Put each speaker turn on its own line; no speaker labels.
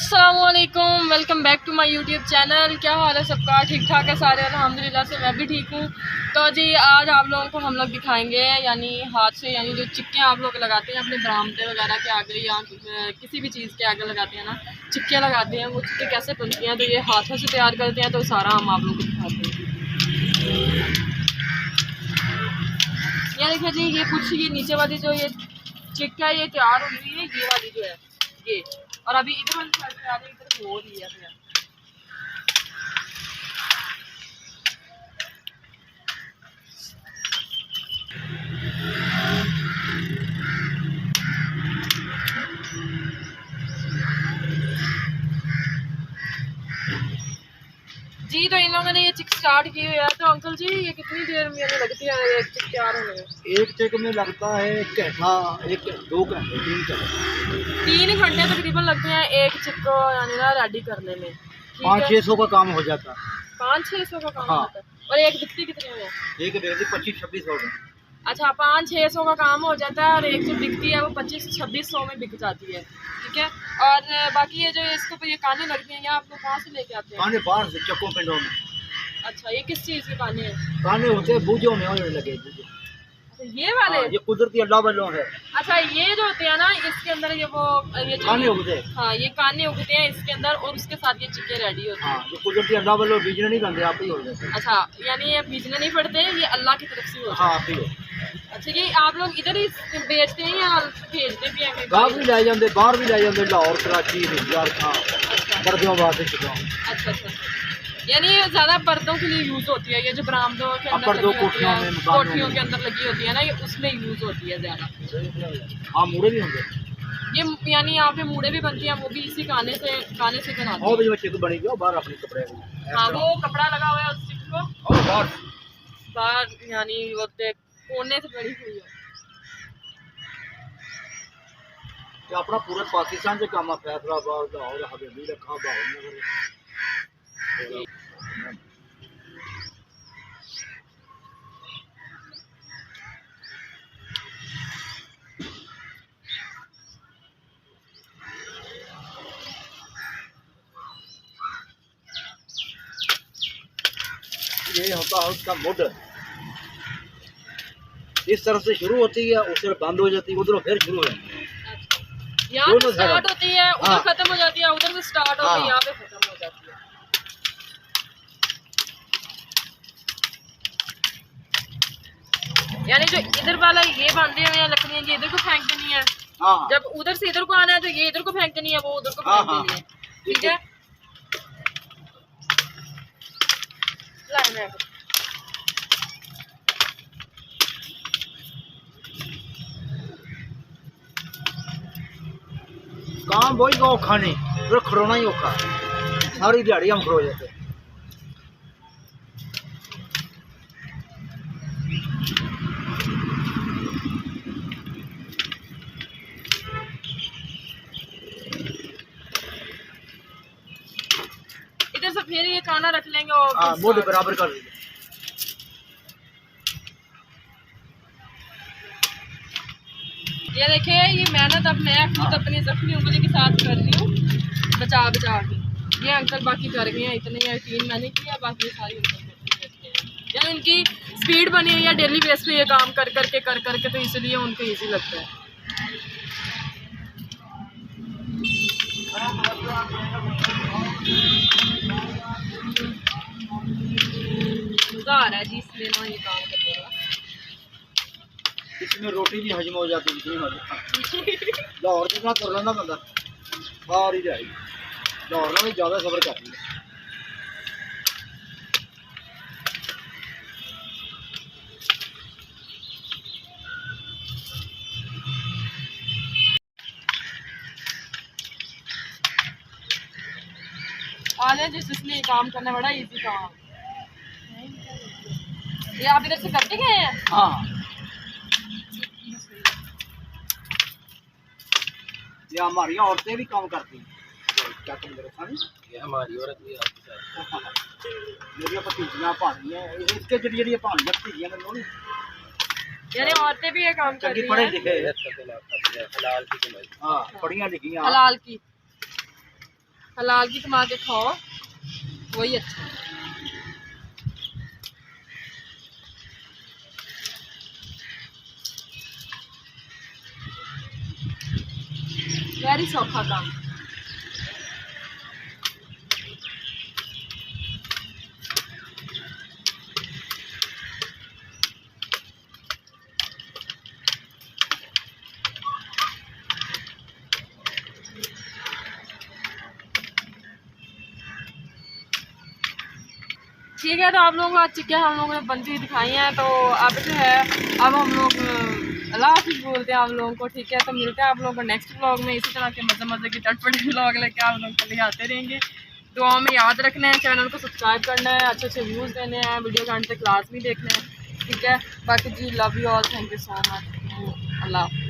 अस्सलामुअलैकुम, welcome back to my YouTube channel. क्या हाल है सबका? ठीक ठाक है सारे? अल्हम्दुलिल्लाह से मैं भी ठीक हूँ। तो जी आज आप लोगों को हम लोग दिखाएंगे यानी हाथ से यानी जो चिक्कियाँ आप लोग लगाते हैं अपने बरामदे वगैरह के आगे या किसी भी चीज़ के आगे लगाते हैं ना, चिक्कियाँ लगाते हैं, वो चिक्की कैसे बनती हैं। तो ये हाथों से तैयार करते हैं, तो सारा हम आप लोग को दिखाते हैं। ये देखिए जी, ये कुछ ये नीचे वाली जो ये चिक्कियाँ ये तैयार हुई है, ये वाली जो है ये, और अभी इधर वाली साइड पे आ रही है, इधर हो रही है। जी तो इन लोगों ने ये चिक स्टार्ट की हुई है। तो अंकल जी ये कितनी देर में लगती है एक चिक तैयार होने में?
एक चिक में लगता है 1 घंटा, 2 घंटे, 3 घंटे,
3 घंटे तकरीबन लगते हैं एक चिक को यानी ना रेडी करने में।
500-600 का काम हो जाता है।
500-600 का काम
हाँ।
होता है। और एक बिकती कितने में?
एक डेली 25-26 में।
अच्छा, 500-600 का काम हो जाता है और एक जो बिकती है वो 25-2600 में बिक जाती है। ठीक है। और बाकी ये जो इसके ऊपर ये काने लगती हैं, ये आप लोग कहाँ से लेके आते हैं?
काने बाहर से, चक्कों पिंडों में।
अच्छा, ये किस चीज़ के काने हैं?
काने होते हैं बूझों में, होने लगे बूझों।
अच्छा, ये वाले?
हाँ, ये कुदरती अल्लाह वालों है।
अच्छा, ये जो होते हैं ना इसके अंदर ये जो
काने उगते हैं।
हाँ, ये काने उगते हैं इसके अंदर और उसके साथ ये चिक्के रेडी होते हैं।
हाँ, ये कुदरती अल्लाह वालों बीजने नहीं बनते, आप ही हो जाते हैं।
अच्छा, यानी ये बीजने नहीं पड़ते, ये अल्लाह की तरफ से होते हैं।
हाँ, आप ही हो।
अच्छा, ये आप लोग इधर ही बेचते हैं या भेजते भी हैं कहीं?
गाँव भी लाई जाते, बाहर भी लाई जाते, लाहौर, कराची, झारखंड,
अच्छा
बर्दियोबाद से चिकन।
अच्छा अच्छा। यानी ये ज़्यादा पर्दों के लिए यूज़ होती है, ये जो बरामदों के अंदर
पर्दों,
लगी होती
कोठियों
है,
में, मकानों
कोठियों
में।
के अंदर लगी होती है ना, ये उसमें यूज़ होती है ज़्यादा।
हाँ, मुड़े भी होंगे।
ये यानी यहाँ पे मूड़े भी बनती हैं, वो भी इसी काने से बनाते हैं।
और भी बच्चे को बनी जो बाहर अपने कपड़े में।
हाँ, वो कपड़ा लगा हुआ है उस चिक को
और बाहर
बाहर यानी वो कोने से बड़ी हुई है।
ये अपना पूरे पाकिस्तान से काम है, फैसलाबाद, लाहौर, हवेली, रखा, भावनगर। ये होता है उसका मुड, इस तरफ से शुरू होती है, उस तरफ बंद हो जाती है, उधर फिर शुरू हो जाती है।
यहाँ से स्टार्ट होती है, उधर
हाँ।
खत्म हो जाती है, उधर से स्टार्ट होती है, यहाँ पे खत्म हो जाती है। यानी जो इधर वाला ये बांधे हुए हैं लकड़ियाँ, ये इधर को फेंक देनी है।
हाँ।
जब उधर से इधर को आना है तो ये इधर को फेंक देनी है, वो उधर को फेंक देनी है। ठीक है। लाइन है।
काम वही का औखा नहीं, फिर खड़ोना ही औखा, सारी दिहाड़ी हम खड़ो जाते हैं।
इधर से फिर ये काना रख लेंगे और
हाँ, मुड बराबर कर देंगे।
ये देखिए, ये मेहनत अब मैं खुद अपनी जख्मी उंगली के साथ कर रही हूँ, बचा बचा के। ये अंकल बाकी कर गए हैं, इतने यकीन मैंने किया, बाकी ये सारी अंकल यानी इनकी स्पीड बनी हुई है डेली बेस पे, ये काम कर करके तो इसलिए उनको इजी लगता है। मज़ा आ रहा है जी इसमें ना ये काम करने का।
इसमें रोटी भी हजम हो जाती है, लाहौर जितना कर लेना बंदा सारी दिहाड़ी, लाहौर में ज़्यादा सफर कर रही है।
आने जिसने ये काम करना बड़ा इजी काम। ये आप इधर से करते गए हैं?
हाँ, ये हमारी औरतें भी काम करती हैं। क्या तुम मेरे सामने? ये हमारी औरत भी आपके साथ। मेरी भतीजियाँ भाभी हैं, इसके जरिए भाभी भतीजियाँ लोग
यानी औरतें भी ये काम कर रही
पढ़े
हैं।
लिखे, हलाल की कमाई। हाँ, पढ़िया लिखी।
हलाल की। हलाल की कमा के खाओ, वही अच्छा है। वेरी सौखा काम। ठीक है, तो आप लोगों को आज चिक्कियाँ हम लोगों ने बनती हुई दिखाई हैं। तो अब जो है, अब हम लोग अल्लाह हाफिज़ बोलते हैं आप लोगों को। ठीक है, तो मिलते हैं आप लोगों को नेक्स्ट व्लॉग में। इसी तरह के मज़े मज़े की चटपटे व्लॉग लेके आप लोगों को ले आते रहेंगे। दुआ में याद रखना है, चैनल को सब्सक्राइब करना है, अच्छे अच्छे व्यूज़ देने हैं, वीडियो के अंत तक क्लास भी देखना है। ठीक है, बाकी जी love you all, thank you so much, Allah.